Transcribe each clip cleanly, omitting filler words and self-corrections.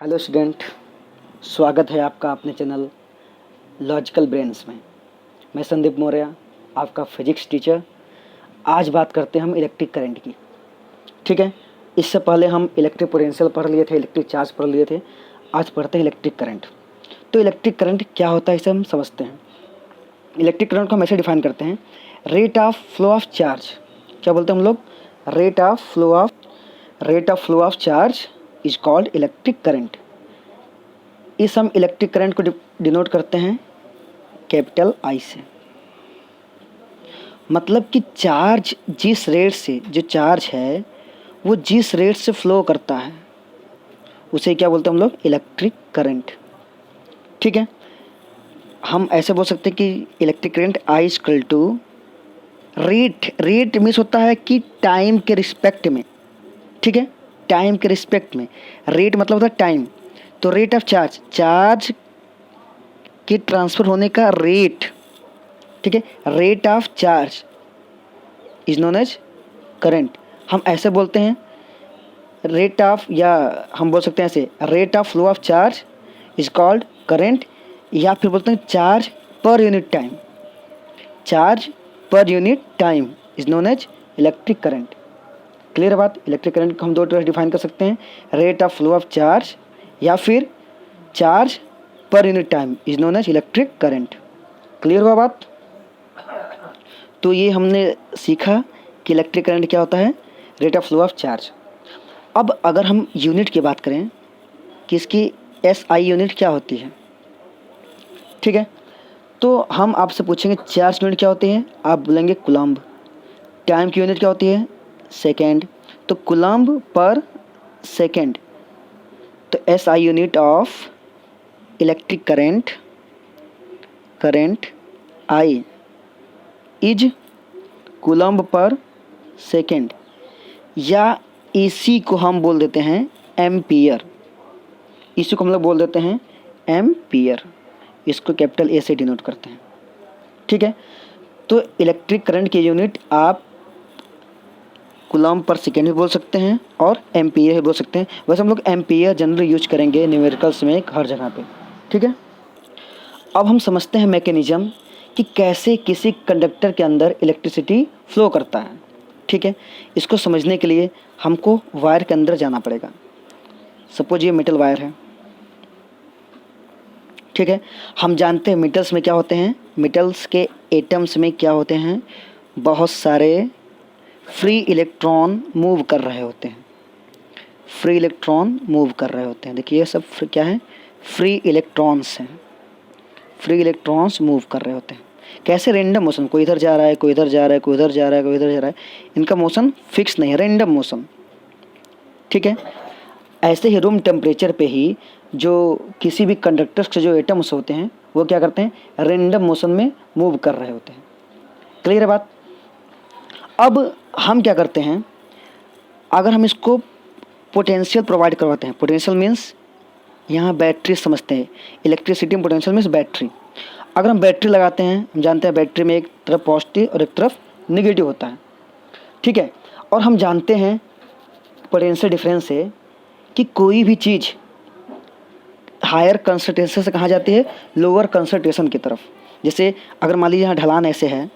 Hello student, स्वागत है आपका अपने चैनल लॉजिकल ब्रेन्स में। मैं संदीप मौर्य, आपका फिजिक्स टीचर। आज बात करते हैं हम इलेक्ट्रिक करंट की। ठीक है, इससे पहले हम इलेक्ट्रिक पोटेंशियल पढ़ लिए थे, इलेक्ट्रिक चार्ज पढ़ लिए थे। आज पढ़ते हैं इलेक्ट्रिक करंट। तो इलेक्ट्रिक करंट क्या होता है इसे हम समझते हैं। इलेक्ट्रिक करंट को हम ऐसे डिफाइन करते हैं, rate of flow of charge. क्या बोलते हैं हम लोग? Rate of flow of charge is called electric current. इस हम इलेक्ट्रिक करंट को डिनोट करते हैं कैपिटल आई से। मतलब कि चार्ज जिस रेट से, जो चार्ज है वो जिस रेट से फ्लो करता है उसे क्या बोलते हैं हम लोग? Electric current. ठीक है, हम ऐसे बोल सकते हैं कि electric current I equal to rate means होता है कि टाइम के रिस्पेक्ट में। ठीक है, टाइम के रिस्पेक्ट में रेट मतलब होता है टाइम। तो रेट ऑफ चार्ज के ट्रांसफ़र होने का रेट, ठीक है, rate of charge is known as current. हम ऐसे बोलते हैं रेट ऑफ, या हम बोल सकते हैं ऐसे, rate of flow of charge is called current, या फिर बोलते हैं charge per unit time. Charge per unit time is known as electric current. Clear है बात? इलेक्ट्रिक करंट को हम दो तरह से डिफाइन कर सकते हैं, rate of flow of charge या फिर charge per unit time is known as electric current. Clear हुआ बात? तो ये हमने सीखा कि इलेक्ट्रिक करंट क्या होता है, rate of flow of charge. अब अगर हम यूनिट की बात करें कि इसकी SI यूनिट क्या होती है, ठीक है, तो हम आपसे पूछेंगे चार्ज यूनिट क्या होती है, आप बोलेंगे कूलम्ब। टाइम की यूनिट क्या होती है? सेकेंड। तो कूलम्ब पर सेकेंड। तो SI unit of electric current I is coulomb पर सेकेंड, या इसी को हम बोल देते हैं एम्पियर। इसी को हम लोग बोल देते हैं एम्पियर। इसको कैपिटल A से डिनोट करते हैं। ठीक है, तो इलेक्ट्रिक करंट की यूनिट आप कूलम्ब पर सेकेंड भी बोल सकते हैं और एम्पियर भी बोल सकते हैं। वैसे हम लोग एम्पियर जनरली यूज करेंगे न्यूमेरिकल्स में हर जगह पे। ठीक है, अब हम समझते हैं मैकेनिज्म कि कैसे किसी कंडक्टर के अंदर इलेक्ट्रिसिटी फ्लो करता है। ठीक है, इसको समझने के लिए हमको वायर के अंदर जाना पड़ेगा। सपोज ये मेटल वायर है। ठीक है, हम जानते हैं मेटल्स में क्या होते हैं, मेटल्स के एटम्स में क्या होते हैं, बहुत सारे फ्री इलेक्ट्रॉन मूव कर रहे होते हैं। फ्री इलेक्ट्रॉन मूव कर रहे होते हैं। देखिए ये सब क्या है? फ्री इलेक्ट्रॉन्स हैं। फ्री इलेक्ट्रॉन्स मूव कर रहे होते हैं। कैसे? रेंडम मोशन, कोई इधर जा रहा है, कोई इधर जा रहा है, कोई इधर जा रहा है, कोई इधर जा रहा है। इनका मोशन फिक्स नहीं है, रेंडम मोशन। ठीक है, ऐसे ही रूम टेम्परेचर पे ही जो किसी भी कंडक्टर्स के जो एटम्स होते हैं वो क्या करते हैं? रेंडम मोशन में मूव कर रहे होते हैं। क्लियर है बात? अब हम क्या करते हैं, अगर हम इसको पोटेंशियल प्रोवाइड करवाते हैं, पोटेंशियल मीन्स यहाँ बैटरी समझते हैं, इलेक्ट्रिसिटी में पोटेंशियल मीन्स बैटरी। अगर हम बैटरी लगाते हैं, हम जानते हैं बैटरी में एक तरफ पॉजिटिव और एक तरफ नेगेटिव होता है। ठीक है, और हम जानते हैं पोटेंशियल डिफरेंस से कि कोई भी चीज़ हायर कंसंट्रेशन से कहाँ जाती है? लोअर कंसंट्रेशन की तरफ। जैसे अगर मान लीजिए यहाँ ढलान ऐसे है,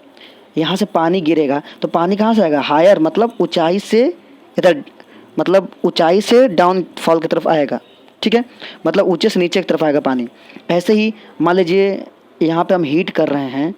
यहाँ से पानी गिरेगा तो पानी कहाँ से आएगा? हायर, मतलब ऊंचाई से इधर, मतलब ऊंचाई से डाउन फॉल की तरफ आएगा। ठीक है, मतलब ऊंचे से नीचे की तरफ आएगा पानी। ऐसे ही मान लीजिए यहाँ पे हम हीट कर रहे हैं,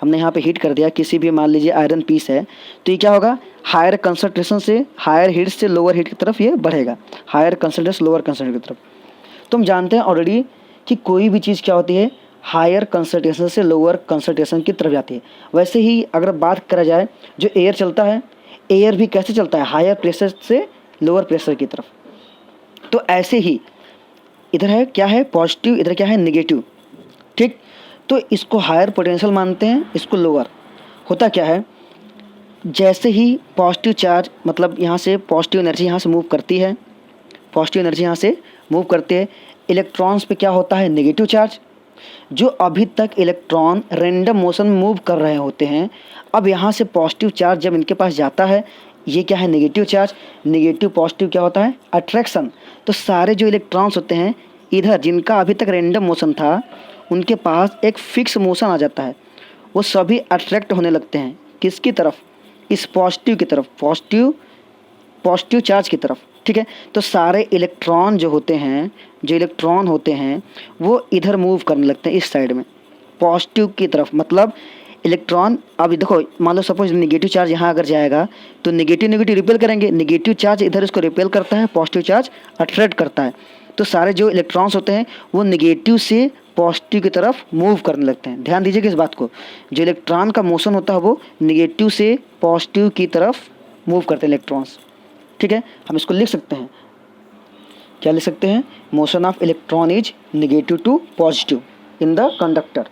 हमने यहाँ पे हीट कर दिया किसी भी, मान लीजिए आयरन पीस है, तो ये क्या होगा? हायर कंसंट्रेशन से, हायर हीट से लोअर हीट की तरफ ये बढ़ेगा, हायर कंसंट्रेशन लोअर कंसंट्रेशन की तरफ। तो हम जानते हैं ऑलरेडी कि कोई भी चीज़ क्या होती है, हायर कंसंट्रेशन से लोअर कंसंट्रेशन की तरफ जाती है। वैसे ही अगर बात करा जाए, जो एयर चलता है, एयर भी कैसे चलता है? हायर प्रेशर से लोअर प्रेशर की तरफ। तो ऐसे ही इधर है क्या है? पॉजिटिव, इधर क्या है? नेगेटिव। ठीक, तो इसको हायर पोटेंशियल मानते हैं, इसको लोअर। होता क्या है, जैसे ही पॉजिटिव चार्ज, मतलब यहाँ से पॉजिटिव एनर्जी यहाँ से मूव करती है, पॉजिटिव एनर्जी यहाँ से मूव करते हैं, इलेक्ट्रॉन्स पे क्या होता है? Negative charge. जो अभी तक इलेक्ट्रॉन रेंडम मोशन में मूव कर रहे होते हैं, अब यहाँ से पॉजिटिव चार्ज जब इनके पास जाता है, ये क्या है, नेगेटिव चार्ज। नेगेटिव पॉजिटिव क्या होता है, अट्रैक्शन। तो सारे जो इलेक्ट्रॉन्स होते हैं इधर, जिनका अभी तक रैंडम मोशन था, उनके पास एक फिक्स मोशन आ जाता है, वो सभी अट्रैक्ट होने लगते हैं किसकी तरफ, इस पॉजिटिव की तरफ, पॉजिटिव चार्ज की तरफ। ठीक है, तो सारे इलेक्ट्रॉन जो होते हैं, वो इधर मूव करने लगते हैं इस साइड में, पॉजिटिव की तरफ। मतलब इलेक्ट्रॉन, अब देखो मान लो सपोज नेगेटिव चार्ज यहाँ अगर जाएगा तो नेगेटिव रिपेल करेंगे, नेगेटिव चार्ज इधर इसको रिपेल करता है, पॉजिटिव चार्ज अट्रैक्ट करता है। तो सारे जो इलेक्ट्रॉन्स होते हैं वो नेगेटिव से पॉजिटिव की तरफ मूव करने लगते हैं। ध्यान दीजिएगा इस बात को, जो इलेक्ट्रॉन का मोशन होता है वो नेगेटिव से पॉजिटिव की तरफ मूव करते हैं इलेक्ट्रॉन्स। ठीक है, हम इसको लिख सकते हैं, क्या लिख सकते हैं, motion of electron is negative to positive in the conductor.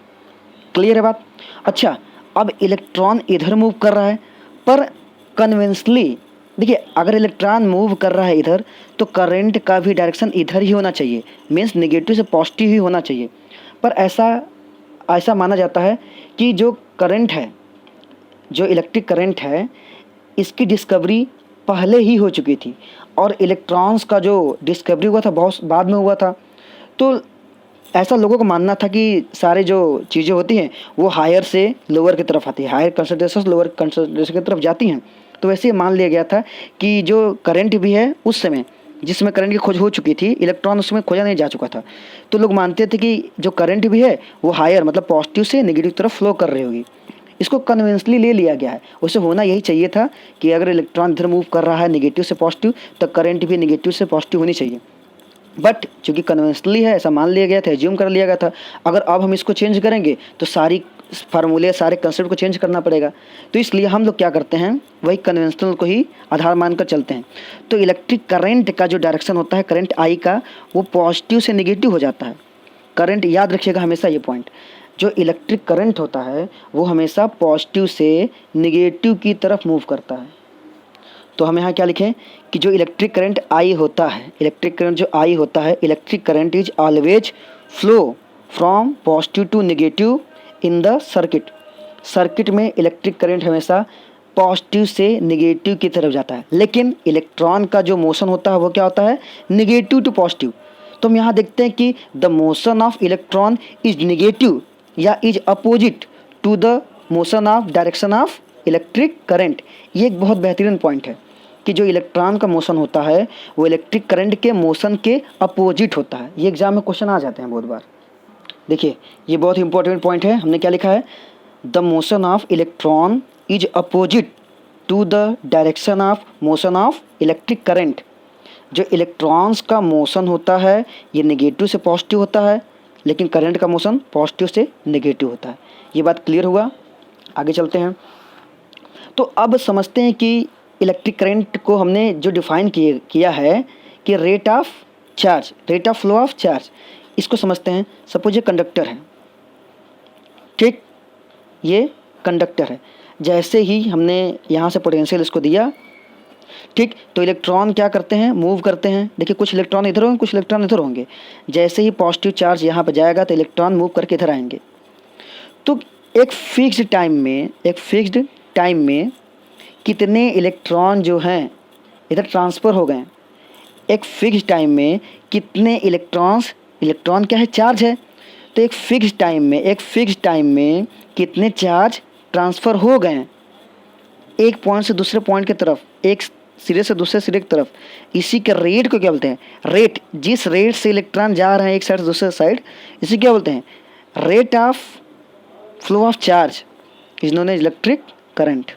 Clear है बात। अच्छा, अब इलेक्ट्रॉन इधर मूव कर रहा है, पर कन्वेंशनली देखिए, अगर इलेक्ट्रॉन मूव कर रहा है इधर तो करंट का भी डायरेक्शन इधर ही होना चाहिए, मीन्स नेगेटिव से पॉजिटिव ही होना चाहिए। पर ऐसा माना जाता है कि जो करंट है, जो इलेक्ट्रिक करंट है, इसकी डिस्कवरी पहले ही हो चुकी थी और इलेक्ट्रॉन्स का जो डिस्कवरी हुआ था बहुत बाद में हुआ था। तो ऐसा लोगों को मानना था कि सारे जो चीज़ें होती हैं वो हायर से लोअर की तरफ आती है, हायर कंसंट्रेशन लोअर कंसंट्रेशन की तरफ जाती हैं। तो वैसे ही मान लिया गया था कि जो करंट भी है उस समय जिसमें करंट की खोज हो चुकी थी, इलेक्ट्रॉन उसमें खोजा नहीं जा चुका था, तो लोग मानते थे कि जो करंट भी है वो हायर मतलब पॉजिटिव से नेगेटिव तरफ फ्लो कर रही होगी। इसको कन्वेंशनली ले लिया गया है। उसे होना यही चाहिए था कि अगर इलेक्ट्रॉन इधर मूव कर रहा है नेगेटिव से पॉजिटिव, तो करंट भी नेगेटिव से पॉजिटिव होनी चाहिए। बट चूंकि कन्वेंशनली है, ऐसा मान लिया गया था, एज्यूम कर लिया गया था। अगर अब हम इसको चेंज करेंगे तो सारी फार्मूले, सारे कंसेप्ट को चेंज करना पड़ेगा। तो इसलिए हम लोग क्या करते हैं, वही कन्वेंशनल को ही आधार मानकर चलते हैं। तो इलेक्ट्रिक करंट का जो डायरेक्शन होता है करंट आई का, वो पॉजिटिव से नेगेटिव हो जाता है। करंट, याद रखिएगा हमेशा ये पॉइंट, जो इलेक्ट्रिक करंट होता है वो हमेशा पॉजिटिव से नेगेटिव की तरफ मूव करता है। तो हम यहाँ क्या लिखें कि जो इलेक्ट्रिक करंट आई होता है, इलेक्ट्रिक करंट जो आई होता है, electric current is always flow from positive to negative in the circuit. Circuit में इलेक्ट्रिक करंट हमेशा पॉजिटिव से नेगेटिव की तरफ जाता है, लेकिन इलेक्ट्रॉन का जो मोशन होता है वो क्या होता है, नेगेटिव टू पॉजिटिव। तो हम यहाँ देखते हैं कि the motion of electron is negative या is opposite to the motion of direction of electric current. ये एक बहुत बेहतरीन पॉइंट है कि जो इलेक्ट्रॉन का मोशन होता है वो इलेक्ट्रिक करंट के मोशन के अपोजिट होता है। ये एग्जाम में क्वेश्चन आ जाते हैं बहुत बार। देखिए, ये बहुत ही इंपॉर्टेंट पॉइंट है। हमने क्या लिखा है, the motion of electron is opposite to the direction of motion of electric current. जो इलेक्ट्रॉन्स का मोशन होता है ये नेगेटिव से पॉजिटिव होता है, लेकिन करंट का मोशन पॉजिटिव से नेगेटिव होता है। ये बात क्लियर हुआ, आगे चलते हैं। तो अब समझते हैं कि इलेक्ट्रिक करंट को हमने जो डिफाइन किया है कि rate of charge, rate of flow of charge, इसको समझते हैं। सपोज ये कंडक्टर है, ठीक, ये कंडक्टर है। जैसे ही हमने यहाँ से पोटेंशियल इसको दिया, ठीक, तो इलेक्ट्रॉन क्या करते हैं, मूव करते हैं। देखिए, कुछ इलेक्ट्रॉन इधर होंगे, कुछ इलेक्ट्रॉन इधर होंगे। जैसे ही पॉजिटिव चार्ज यहाँ पर जाएगा तो इलेक्ट्रॉन मूव करके इधर आएंगे। तो एक फिक्स्ड टाइम में कितने इलेक्ट्रॉन जो हैं इधर ट्रांसफ़र हो गए। एक फिक्स्ड टाइम में कितने इलेक्ट्रॉन क्या है, चार्ज है। तो एक फिक्स्ड टाइम में कितने चार्ज ट्रांसफ़र हो गए एक पॉइंट से दूसरे पॉइंट की तरफ, एक सिरे से दूसरे सिरे की तरफ। इसी के रेट को क्या बोलते हैं, रेट, जिस रेट से इलेक्ट्रॉन जा रहे हैं एक साइड से दूसरे साइड, इसे क्या बोलते हैं, rate of flow of charge is known as electric current.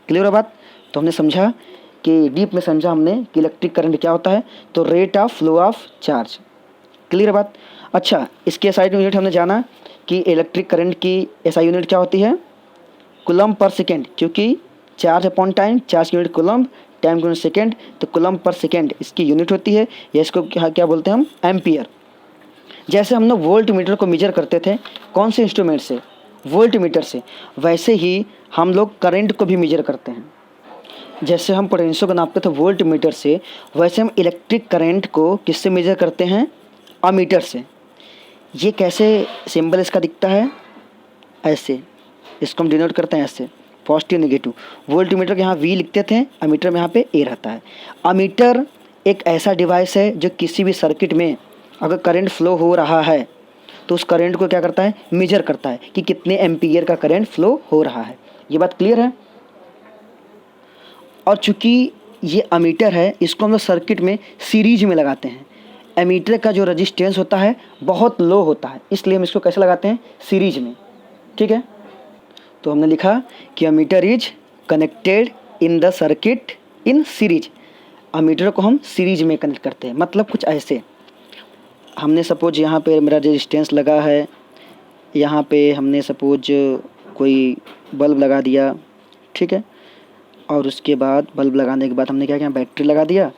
Clear है बात। तो हमने समझा कि डीप में समझा हमने कि इलेक्ट्रिक करंट क्या होता है, तो rate of flow of charge. Clear है बात। अच्छा, इसके एसआई यूनिट हमने जाना कि इलेक्ट्रिक करंट की एसआई यूनिट क्या होती है, कूलम्ब पर सेकेंड, क्योंकि चार्ज अपॉन टाइम, चार्ज की यूनिट कूलम्ब, टाइम की यूनिट सेकेंड, तो कूलम्ब पर सेकेंड इसकी यूनिट होती है, या इसको क्या बोलते हैं हम, एम्पियर। जैसे हम लोग वोल्ट मीटर को मेजर करते थे, कौन से इंस्ट्रूमेंट से, वोल्ट मीटर से, वैसे ही हम लोग करंट को भी मेजर करते हैं। जैसे हम पोटेंशियल को नापते थे वोल्ट मीटर से, वैसे हम इलेक्ट्रिक करंट को किससे मेजर करते हैं, अमीटर से। ये कैसे सिंबल इसका दिखता है, ऐसे, इसको हम डिनोट करते हैं ऐसे, पॉजिटिव नेगेटिव। वोल्ट मीटर के यहाँ वी लिखते थे, अमीटर में यहाँ पे ए रहता है। अमीटर एक ऐसा डिवाइस है जो किसी भी सर्किट में अगर करंट फ्लो हो रहा है तो उस करंट को क्या करता है, मेजर करता है कि कितने एम्पीयर का करंट फ्लो हो रहा है। ये बात क्लियर है। और चूंकि ये अमीटर है, इसको हम लोग सर्किट में सीरीज में लगाते हैं। एमीटर का जो रजिस्टेंस होता है बहुत लो होता है, इसलिए हम इसको कैसे लगाते हैं, सीरीज में। ठीक है, तो हमने लिखा कि ammeter is connected in the circuit in series. Ammeter को हम सीरीज में कनेक्ट करते हैं, मतलब कुछ ऐसे, हमने सपोज यहाँ पे मेरा रेजिस्टेंस लगा है, यहाँ पे हमने सपोज कोई बल्ब लगा दिया, ठीक है, और उसके बाद बल्ब लगाने के बाद हमने क्या किया, बैटरी लगा दिया।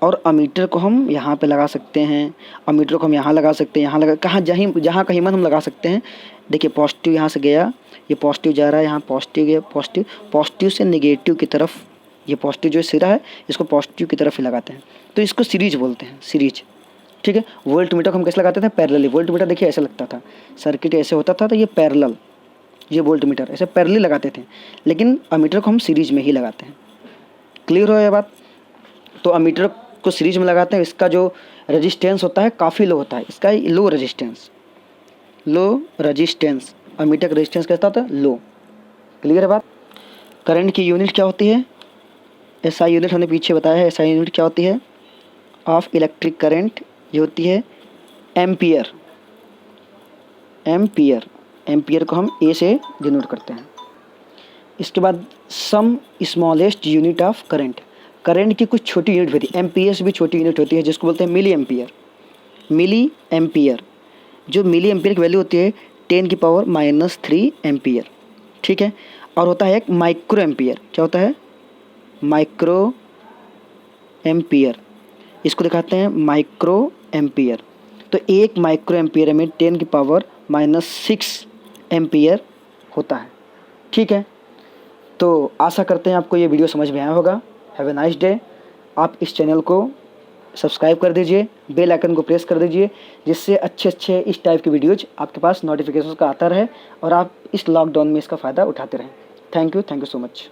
और अमीटर को हम यहाँ पे लगा सकते हैं, अमीटर को हम यहाँ लगा सकते हैं, यहाँ लगा, कहाँ जहाँ कहीं मन हम लगा सकते हैं। देखिए पॉजिटिव यहाँ से गया, ये पॉजिटिव जा रहा है, यहाँ पॉजिटिव गया, पॉजिटिव, पॉजिटिव से नेगेटिव की तरफ, ये पॉजिटिव जो सिरा है इसको पॉजिटिव की तरफ ही लगाते हैं, तो इसको सीरीज बोलते हैं, सीरीज। ठीक है, वोल्ट मीटर को हम कैसे लगाते थे, पैरेलली। वोल्ट मीटर देखिए ऐसे लगता था, सर्किट ऐसे होता था, तो ये पैरेलल, ये वोल्ट मीटर ऐसे पैरेलली लगाते थे, लेकिन अमीटर को हम सीरीज में ही लगाते हैं। क्लियर हो ये बात। तो अमीटर को सीरीज में लगाते हैं, इसका जो रेजिस्टेंस होता है काफ़ी लो होता है, इसका low resistance, low resistance, ammeter का रेजिस्टेंस कैसा होता है, लो। क्लियर है बात। करंट की यूनिट क्या होती है, एसआई यूनिट हमने पीछे बताया है। एसआई यूनिट क्या होती है, ऑफ इलेक्ट्रिक करंट, ये होती है एम्पियर। एम्पियर, एम्पियर को हम ए से डिनोट करते हैं। इसके बाद some smallest unit of current, current की कुछ छोटी यूनिट होती है, एम्पियर से भी छोटी यूनिट होती है, जिसको बोलते हैं मिली एम्पियर। मिली एम्पियर, जो मिली एम्पियर की वैल्यू होती है 10⁻³ एम्पियर। ठीक है, और होता है एक माइक्रो एम्पियर। क्या होता है, माइक्रो एम्पियर, इसको दिखाते हैं माइक्रो एम्पियर। तो एक माइक्रो एम्पियर में 10⁻⁻6 एम्पियर होता है। ठीक है, तो आशा करते हैं आपको ये वीडियो समझ में आया होगा। Have a nice day. आप इस चैनल को सब्सक्राइब कर दीजिए, बेल आइकन को प्रेस कर दीजिए, जिससे अच्छे इस टाइप की वीडियोज आपके पास नोटिफिकेशन का आता रहे और आप इस लॉकडाउन में इसका फ़ायदा उठाते रहें। Thank you so much.